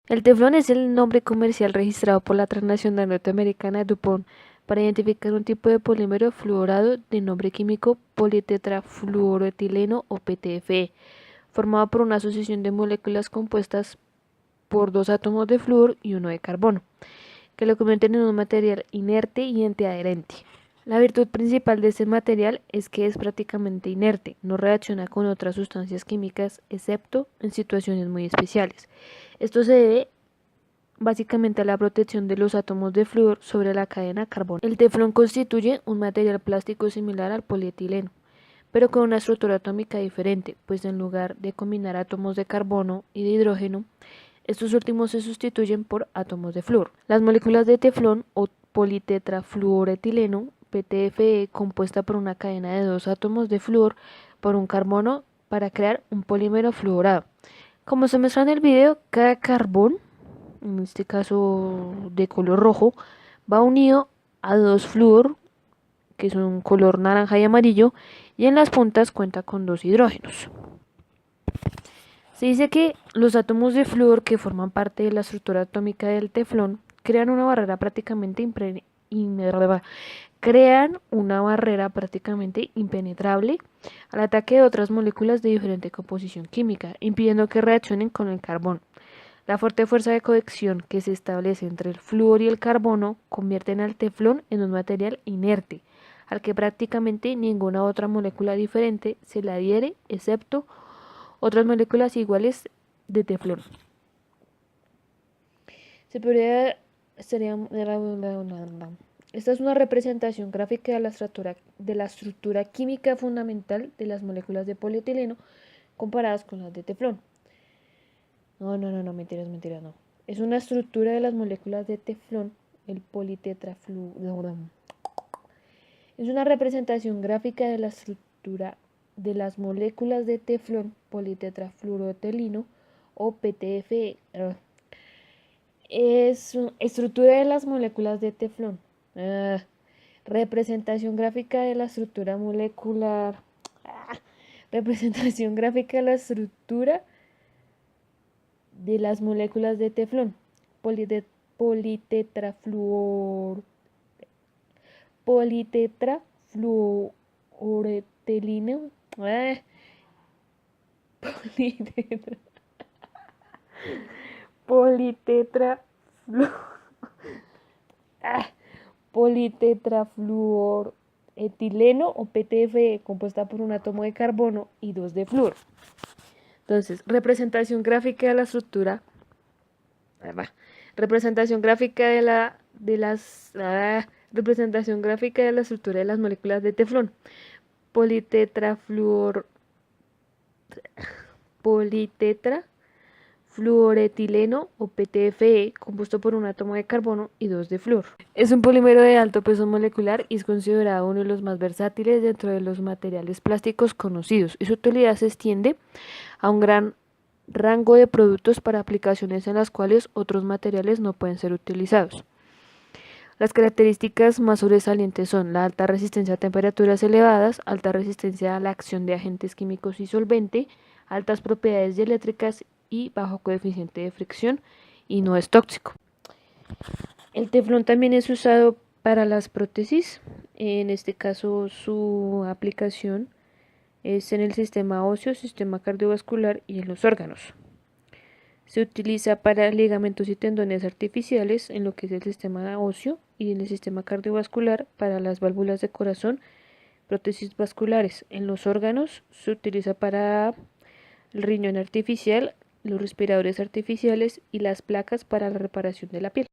El teflón es el nombre comercial registrado por la transnacional norteamericana DuPont para identificar un tipo de polímero fluorado de nombre químico politetrafluoroetileno o PTFE, formado por una asociación de moléculas compuestas por dos átomos de flúor y uno de carbono, que lo convierten en un material inerte y antiadherente. La virtud principal de este material es que es prácticamente inerte, no reacciona con otras sustancias químicas excepto en situaciones muy especiales. Esto se debe básicamente a la protección de los átomos de flúor sobre la cadena carbono. El teflón constituye un material plástico similar al polietileno, pero con una estructura atómica diferente, pues en lugar de combinar átomos de carbono y de hidrógeno, estos últimos se sustituyen por átomos de flúor. Las moléculas de teflón o politetrafluoroetileno, PTFE, compuesta por una cadena de dos átomos de flúor por un carbono para crear un polímero fluorado. Como se muestra en el video, cada carbón, en este caso de color rojo, va unido a dos flúor, que son color naranja y amarillo, y en las puntas cuenta con dos hidrógenos. Se dice que los átomos de flúor que forman parte de la estructura atómica del teflón crean una barrera prácticamente impenetrable al ataque de otras moléculas de diferente composición química, impidiendo que reaccionen con el carbón. La fuerte fuerza de cohesión que se establece entre el flúor y el carbono convierte al teflón en un material inerte, al que prácticamente ninguna otra molécula diferente se le adhiere, excepto otras moléculas iguales de teflón. Esta es una representación gráfica de la estructura química fundamental de las moléculas de polietileno comparadas con las de teflón. Mentiras, no. Es una estructura de las moléculas de teflón, el politetrafluoro. Es una representación gráfica de la estructura de las moléculas de teflón, politetrafluoroetileno o PTFE. Es estructura de las moléculas de teflón. Representación gráfica de la estructura molecular. Representación gráfica de la estructura de las moléculas de teflón, politetrafluoroetileno, politetrafluoroetileno o PTFE, compuesta por un átomo de carbono y dos de flúor. Entonces, representación gráfica de la estructura. Representación gráfica de la estructura de las moléculas de teflón. Politetrafluoroetileno o PTFE, compuesto por un átomo de carbono y dos de flúor. Es un polímero de alto peso molecular y es considerado uno de los más versátiles dentro de los materiales plásticos conocidos, y su utilidad se extiende a un gran rango de productos para aplicaciones en las cuales otros materiales no pueden ser utilizados. Las características más sobresalientes son la alta resistencia a temperaturas elevadas, alta resistencia a la acción de agentes químicos y solvente, altas propiedades dieléctricas y bajo coeficiente de fricción, y no es tóxico. El teflón también es usado para las prótesis. En este caso, su aplicación es en el sistema óseo, sistema cardiovascular y en los órganos. Se utiliza para ligamentos y tendones artificiales en lo que es el sistema óseo, y en el sistema cardiovascular para las válvulas de corazón, prótesis vasculares. En los órganos se utiliza para el riñón artificial, los respiradores artificiales y las placas para la reparación de la piel.